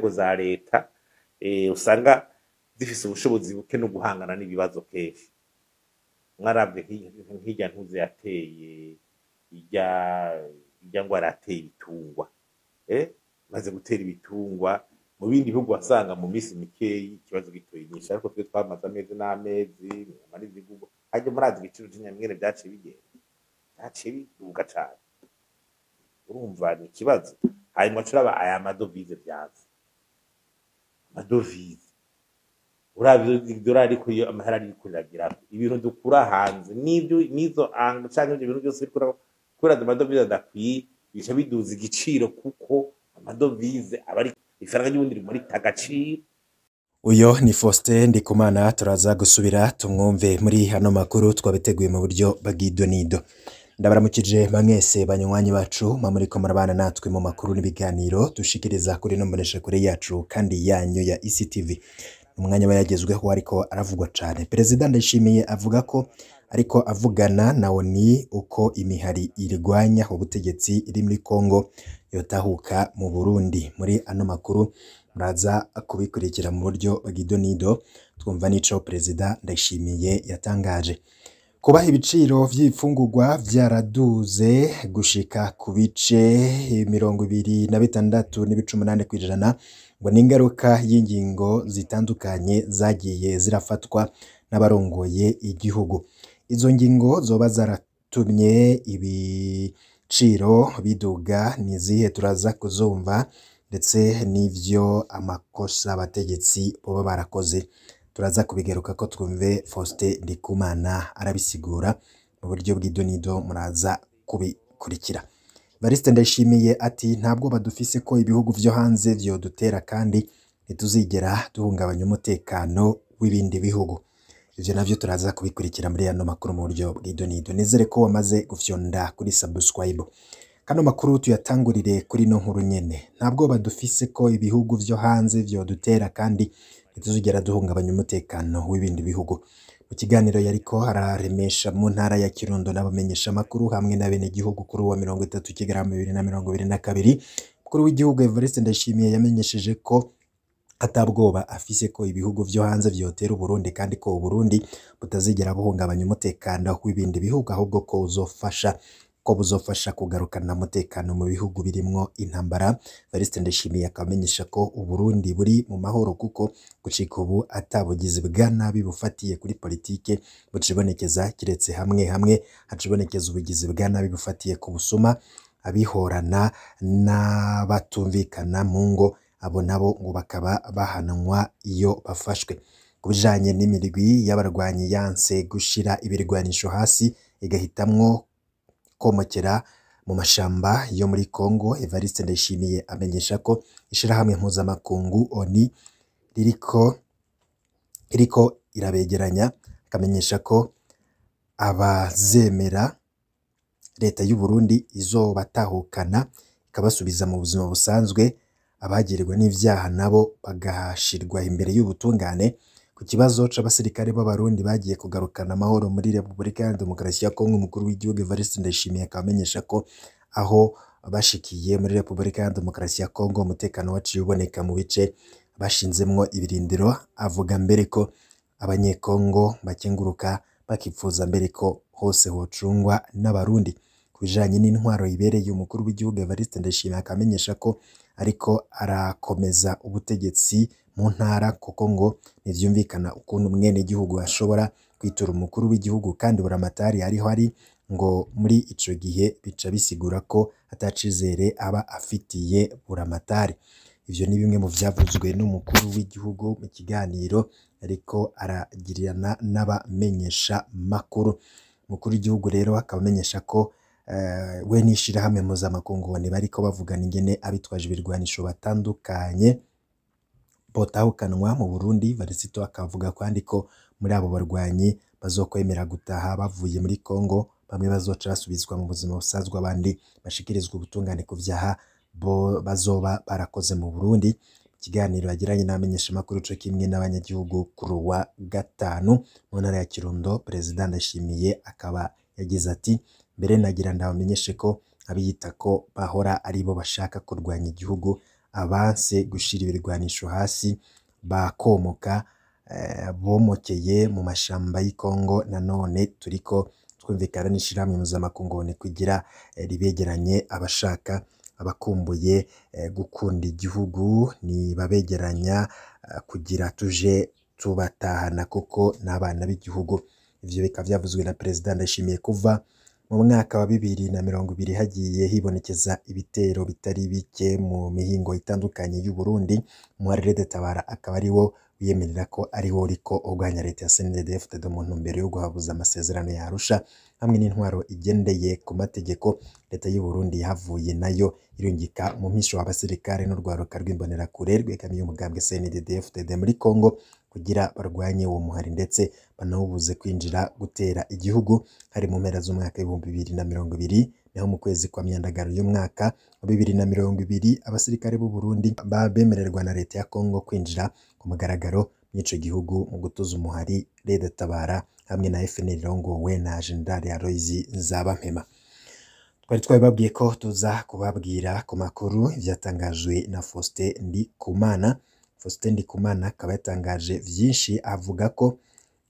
inzego za leta usanga zifise ubushobozi buke no guhangana n'ibibazo kenshi. Mwaravye nk'irya ntuze yateye irya ngwara yateye ibitungwa, maze gutera ibitungwa mu bindi bihugu wasanga mu misi mikeyi ikibazo gitoye inyishu, ariko twe twamaze amezi n'amezi amarizi gugo hajye murazi igiciro cy'inyamwere byaciye bigenda, byaciye biduga cane. Urumva ni ikibazo. Hanyuma turaba aya madovize vyaza, amadovize uravye idolari ko amahera ari kuriragira ibintu dukura hanze n'ibyo nizo anga canke ibyo bintu byose bikura kura amadovize adakwiye bica biduza igiciro kuko amadovize abari ifaranga y'ubundi muri tagaciro. Uyo ni Faustin Ndikumana, turaza gusubira tumwumve muri hano makuru twabiteguye mu buryo bagidonido. Ndabaramukije mwese banywanyi bacu mamuriko murabana natwe mu makuru n'ibiganiro dushikiriza kuri nombonesha kure yacu kandi yanyu ya ICTV. Umwanya bayagezweho ariko aravugwa cyane. President Ndayishimiye avuga ko ariko avugana na ONU uko imihari irigwanya ubutegetsi iri muri Kongo yotahuka mu Burundi. Muri ano makuru muraza kubikurikira mu buryo bagidonido twumva nico President Ndayishimiye yatangaje. Kubaha ibiciro vy'ifungurwa vyaraduze gushika ku bice 26.8% ngo n'ingaruka y'ingingo zitandukanye zagiye zirafatwa n'abarongoye igihugu. Izo ngingo zoba zaratumye ibiciro biduga nizihe turaza kuzumva, ndetse n'ivyo amakosa abategetsi boba barakoze turaza kubigeruka ko twumve Faustin Ndikumana arabisigura mu buryo bw'idonido muraza kubikurikira. Evariste Ndayishimiye ati ntabwo badufise ko ibihugu vyo hanze vyo dutera kandi ntituzigera duhungabanya umutekano w'ibindi bihugu. Ivyo navyo turaza kubikurikira muri ano makuru mu buryo bw'idonido. Nizere ko wamaze gufyonda kuri subscribe. Kano makuru tuyatangurire kuri no nkuru nyene. Ntabwo badufise ko ibihugu vyo hanze vyo dutera kandi ntituzigera duhungabanya umutekano w'ibindi bihugu. Mu kiganiro yariko hararemesha mu ntara ya Kirundo n'abamenyesha makuru hamwe na bene gihugu kuri wa 30 Kigarama 2022, mukuru w'igihugu Evariste Ndayishimiye yamenyesheje ko atabwoba afise ko ibihugu vyo hanze vyotera Burundi kandi ko Burundi butazigera buhungabanya umutekano w'ibindi bihugu, ahubwo ko buzofasha kugarukana umutekano mu bihugu birimwo intambara. Evariste Ndayishimiye akamenyesha ko Burundi buri mu mahoro kuko gucika ubu atabugizi bwa nabi bufatiye kuri politike bucibonekeza, kiretse hamwe hacibonekeza ubugizi bwa nabi bufatiye ku busuma, abihorana n'abatumvikana mu ngo, abo nabo ngo bakaba bahanwa iyo bafashwe. Kubijanye n'imirwi y'abarwanyi yanse gushira ibirwanisho hasi igahitamwo komokera mu mashamba yo muri Kongo, Evariste Ndayishimiye amenyesha ko ishirahamwe mpuzamakungu ONU iriko irabegeranya, akamenyesha ko abazemera leta y'u Burundi izobatahukana ikabasubiza mu buzima busanzwe, abagirirwa n'ivyaha nabo bagashirwa imbere y'ubutungane. Ku kibazo c'abasirikare b'abarundi bagiye kugarukana amahoro muri Republika ya Demokarasi ya Kongo, umukuru w'igihugu Evariste Ndayishimiye akamenyesha ko aho bashikiye muri Republika ya Demokarasi ya Kongo umutekano waciye uboneka mu bice bashinzemwo ibirindiro. Avuga mbere ko abanyekongo bakenguruka bakipfuza mbere ko hose hocungwa n'abarundi. Kubijanye n'intwaro ibereye, umukuru w'igihugu Evariste Ndayishimiye akamenyesha ko ariko arakomeza ubutegetsi mu ntara kuko ngo nivyumvikana ukuntu mwene gihugu ashobora kwitura umukuru w'igihugu kandi buramatari ariho ari ngo muri ico gihe bica bisigura ko atacizere aba afitiye buramatari. Ivyo ni bimwe mu vyavuzwe n'umukuru w'igihugu mu kiganiro ariko aragirirana n'abamenyesha makuru. Umukuru w'igihugu rero akabamenyesha ko we n'ishirahamwe mpuzamakungu bariko bavugana ingene abitwaje ibirwanisho batandukanye botahukanwa mu Burundi. Varisito akavuga kandi ko muri abo barwanyi bazokwemera gutaha bavuye muri Kongo, bamwe bazoca basubizwa mu buzima busanzwe, abandi bashikirizwa ubutungane ku vyaha bazoba barakoze mu Burundi. Ikiganiro yagiranye n'abamenyesha makuru co kimwe n'abanyagihugu kuri wa gatanu mu ntara ya Kirundo, President Ndayishimiye akaba yagize ati mbere nagira ndabamenyeshe ko abiyita ko bahora aribo bashaka kurwanya igihugu abanse gushira ibirwanisho hasi bakomoka bomokeye mu mashamba y'Ikongo. Nanone turiko twumvikana n'ishirahamwe mpuzamakungu kugira ribegeranye abashaka abakumbuye gukunda igihugu, ni babegeranya kugira tuje tubatahana kuko n'abana b'igihugu. Ivyo bikaba vyavuzwe na Perezida Ndayishimiye kuva mu mwaka wa 2020 hagiye hibonekeza ibitero bitari bike mu mihingo itandukanye y'u Burundi. Umuharire Tabara akaba ari wo wiyemerera ko ari wo uriko urwanya leta ya CNDD-FDD mu ntumbero yo guhabuza amasezerano ya Arusha hamwe n'intwaro igendeye ku mategeko. Leta y'u Burundi yahavuye nayo irungika mu mpisho abasirikare n'urwaruka rw'imbonerakure rwegamiye umugambwe CNDD-FDD muri Kongo kugira barwanye uwo muhari ndetse banawubuze kwinjira gutera igihugu. Hari mu mpera z'umwaka w'ibihumbi 2020 naho mu kwezi kwa myandagaro y'umwaka wa 2020 abasirikare b'u Burundi bemererwa na leta ya Kongo kwinjira ku mugaragaro mw'ico gihugu mu gutuza umuhari Red Tabara hamwe na FNL rongowe na General Aloys Nzabampema. Twari twababwiye ko tuza kubabwira ku makuru ivyatangajwe na Faustin Ndikumana. Faustin Ndikumana akaba yatangaje vyinshi, avuga ko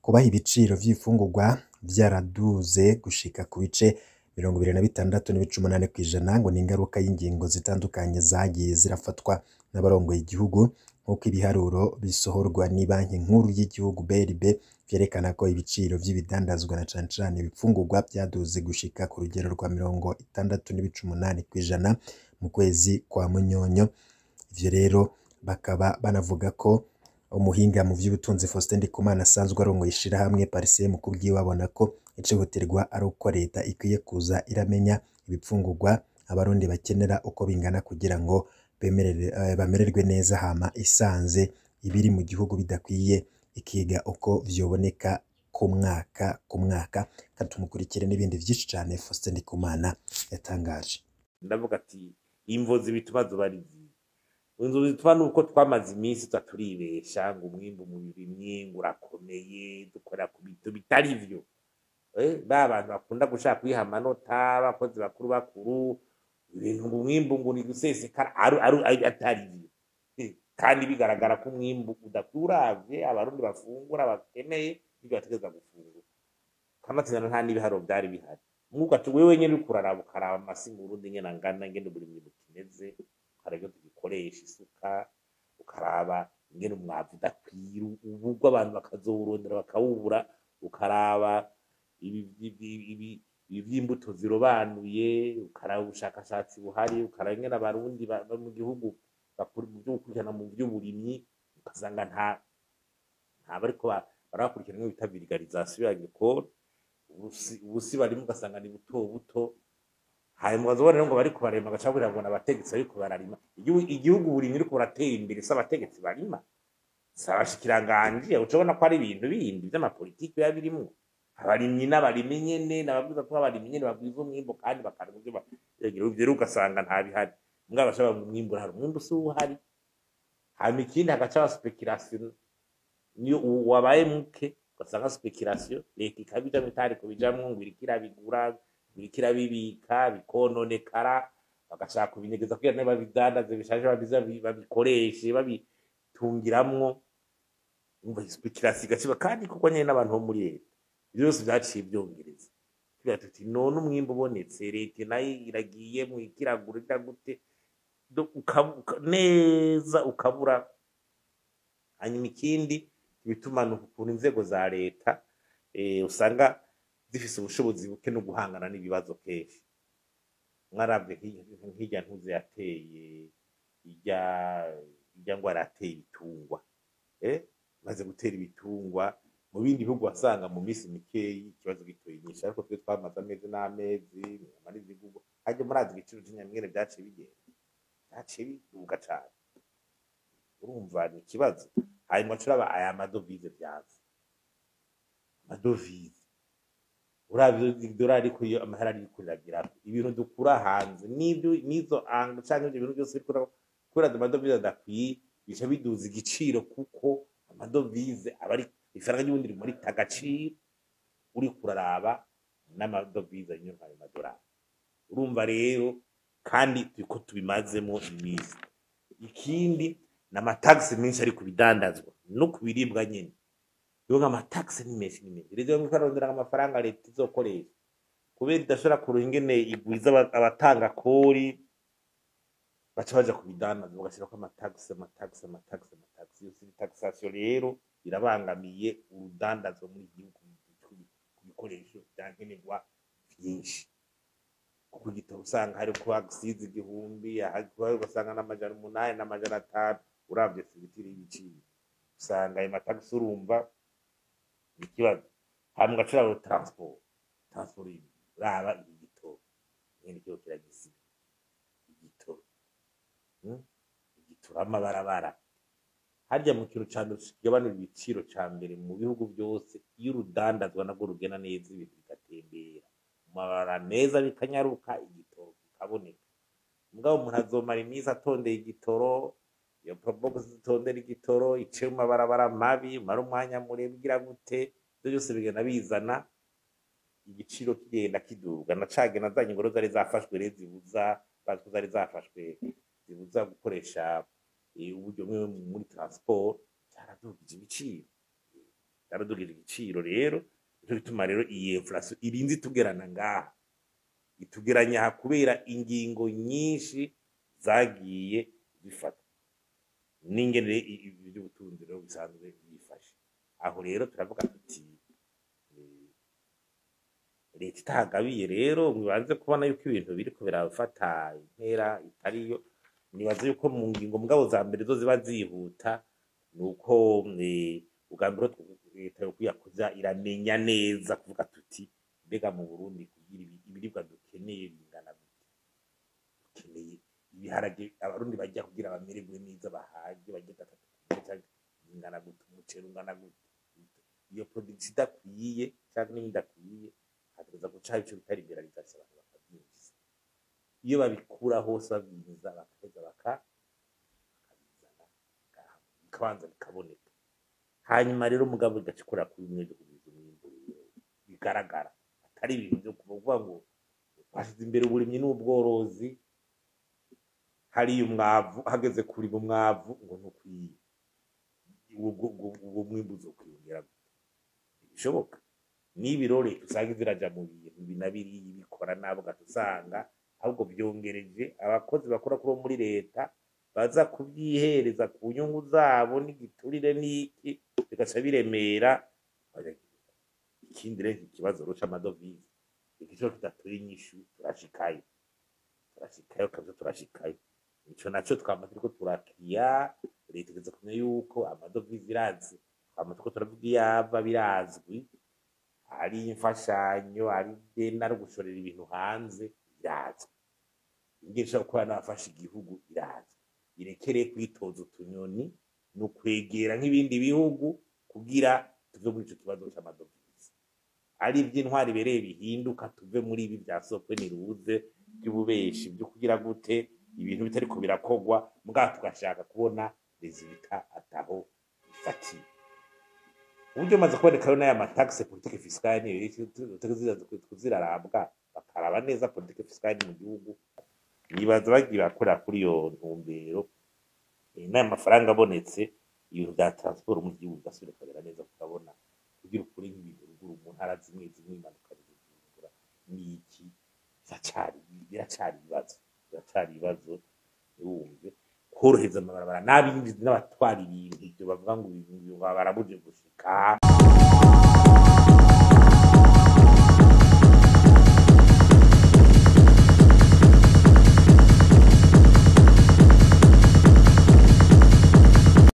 kubaha ibiciro vy'ifungurwa vyaraduze gushika ku bice 26.8% ngo ni ingaruka y'ingingo zitandukanye zagiye zirafatwa n'abarongoye igihugu, nk'uko ibiharuro bisohorwa ni banki nkuru y'igihugu BRB vyerekana ko ibiciro vy'ibidandazwa na cane cane ibifungurwa vyaduze gushika ku rugero rwa 66.8% mu kwezi kwa Munyonyo. Ivyo rero bakaba banavuga ko umuhinga mu vy'ubutunzi Faustin Ndikumana asanzwe arongoye ishirahamwe Parsem kubwiwe abona ko icohoterwa ari uko leta ikwiye kuza iramenya ibipfungurwa abarundi bakenera uko bingana kugira ngo bamererwe neza, hama isanze ibiri mu gihugu bidakwiye ikiga uko vyoboneka ku mwaka. Katumukurikire n'ibindi vyinshi cane Faustin Ndikumana yatangaje. Ndavuga ati imvozi bituma zubarizi inzu zitwa nuko twamaze iminsi tuturibesha ngo umwimbu mu birimye urakomeye dukora ku bintu bitari vyo. Abantu bakunda gushaka kwiha amanota abakozi bakuru ibintu ngo umwimbu ngo ni gusesekara atari vyo, kandi bigaragara ko umwimbu udakuravye abarundi bafungura bakeneye ibyo bategeza gufungura. Kamatizana nta n'ibiharo byari bihari. Mwuga tu wewe nyene ukuraraba ukaraba amasi mu Burundi nyene angana ngende buri mwimbu kimeze, ukaraba tugikoresha isuka, ukaraba ingene umwavu udakwira ubwo abantu bakazowurondera bakawubura, ukaraba ibi vy'imbuto zirobanuye, ukaraba ubushakashatsi buhari, ukaraba ingene abarundi mu gihugu bakuru mu by'ukurikirana mu by'uburimyi, ukasanga nta bariko barakurikirana ngo bita vulgarisation agricole. Ubusi barimo ugasanga ni buto hanyuma bazobona ngo bariko barema gacabura ngo abategetsi ariko bararima. Igihugu burimyi ariko buratera imbere s'abategetsi barima, s'abashikiranganje ucobona ko ari ibintu bindi vy'amapolitiki biba birimwo. Abarimyi n'abarimyi nyene nababwiza ko abarimyi nyene babwiza umwimbo kandi bakaronka ivyo bagira, ugasanga nta bihari. Mbwa bashaba mu mwimbo hari umwimbo si uhari. Hanyuma ikindi hagaca speculation niyo wabaye muke, ugasanga speculation leta ikabija mitari kubijamwo ngo irikira bigura birikira bibika bikononekara, bagashaka kubinyegeza kugira niba bidandaze bishaje babikoreshe babitungiramwo. Umva speculation gaciba kandi kuko nyene n'abantu bo muri leta byose byaciye byongereza. Tugira tuti none umwimbo ubonetse leta nayo iragiye mu ikiragurira gute neza ukabura. Hanyuma ikindi bituma n'ukuntu inzego za leta usanga zifise ubushobozi buke no guhangana n'ibibazo kenshi. Mwarabye nk'ijya ntuze yateye ijya ngo arateye ibitungwa, maze gutera ibitungwa mu bindi bihugu wasanga mu minsi mikeyi ikibazo gitoye nyinshi, ariko twe twamaze amezi n'amezi muri zigugo hajye murazi igiciro cy'inyamwere byaciye biduga cyane. Urumva ni ikibazo. Hanyuma turaba aya madovize byaza amadovize uravye idolari ko iyo amahera ari kuriragira ibintu dukura hanze nizo anga cyangwa ibyo bintu byose kura amadovize adakwiye bica biduza igiciro kuko amadovize abari ifaranga y'ubundi muri tagaciro uri kuraraba n'amadovize y'inyo amadolari. Urumva rero kandi tuko tubimazemo iminsi ikindi n'amatagisi menshi ari kubidandazwa no kubiribwa nyene. Yo amatagisi ni menshi rero ngo karondera amafaranga leta izokoresha kubera idashobora kuronka ingene igwiza abatanga kori baca baja kubidandaza bagashirako amatagisi. Iyo taxation rero irabangamiye urudandazwa muri igihugu ku bikoresho vyankenerwa vyinshi. Kuko igitabo usanga hari ko agisize igihumbi ugasanga n'amajana 8 n'amajana 5 uravye figitire y'ibiciro usanga ayo matagisi urumva ikibazo. Hamwe gacira transport uraba igitoro nyene cyo kiragisiga igitoro amabarabara harya mu kiro ca mbere kigabanura ibiciro ca mbere mu bihugu byose iyo urudandazwa nabwo rugena neza ibintu bigatembera mabara neza bikanyaruka igitoro kikaboneka. Mugabo umuntu azomara iminsi atondeye igitoro iyo probox zitondera igitoro ice mu mabarabara mabi mara umwanya murebwira gute byo byose bigenda bizana igiciro kigenda kiduga. Nacagena zanye ingoro zari zafashwe rero zibuza gukoresha uburyo bumwe muri transport cyaradugije igiciro rero cyo bituma rero iyi inflation irinzi tugerana ngaha itugeranya kubera ingingo nyinshi zagiye zifata n'ingene by'ubutunzi rero bisanzwe bifashe. Aho rero turavuga tuti leta itagabiye rero mwibanze kubona yuko ibintu biriko birafata intera itariyo. Nibaza yuko mu ngingo mugabo za mbere zo ziba zihuta nuko ubwa mbere leta yo kuyakuza iramenya neza kuvuga tuti mbega mu Burundi kugira ibiribwa dukeneye bingana gute, dukeneye ibiharage abarundi bajya kugira bamererwe neza bahaje bajya gatatu bingana gute, umuceri ungana gute, iyo production idakwiye cyangwa n'indakwiye hategeza guca ico bitari liberalisation abantu bakabyinjiza. Iyo babikura hose babyinjiza bakaheza bakabizana bikabanza bikaboneka. Hanyuma rero mugabo igacikura kuri bimwe byo kubiza umwimbo bigaragara atari ibintu byo kuvuga ngo bashize imbere uburimyi n'ubworozi hari umwavu hageze kuri mu mwavu ngo ntukwiye ubwo mwimbo uzokwiyongera bishoboka. N'ibirore usanga ziraja mu bintu binabiri bikora nabo gatusanga ahubwo byongereje abakozi bakora kuri muri leta baza kubyihereza ku nyungu zabo n'igiturire n'iki bigaca biremera. Ikindi rero ikibazo roca amadovize ikico kidaturi inyishu turashikayo kabisa turashikayo ico naco twama turiko turakiya leta igeze kumenya yuko amadovize irazi twama turiko turavuga iyava birazwi ari imfashanyo ari denda no gushorera ibintu hanze birazwi. Ingisha ko nafasha igihugu birazwi irekere kwitoza utunyoni no kwegera nk'ibindi bihugu kugira tuve muri ico kibazo cy'amadovize. Ari iby'intwari bereye bihinduka tuve muri ibi bya sokwe niruze by'ububeshi byo kugira gute ibintu bitari ko birakogwa mbwa tugashaka kubona resultat ataho ifati. Uburyo maze kuboneka rero n'aya mataxe politique fiscale ni kuzirarabwa bakaraba neza politique fiscale mu gihugu. Nibaza bagira bakora kuri iyo ntumbero n'aya mafaranga abonetse ibintu bya transport mu gihugu gasubira kabera neza tukabona kugira ukuri nk'ibintu ruguru mu ntara zimwe imanuka n'izingura n'iki biracari ibibazo wumve koroheza amabarabara n'abindi n'abatwara ibintu ibyo bavuga ngo ibintu barabuje gushika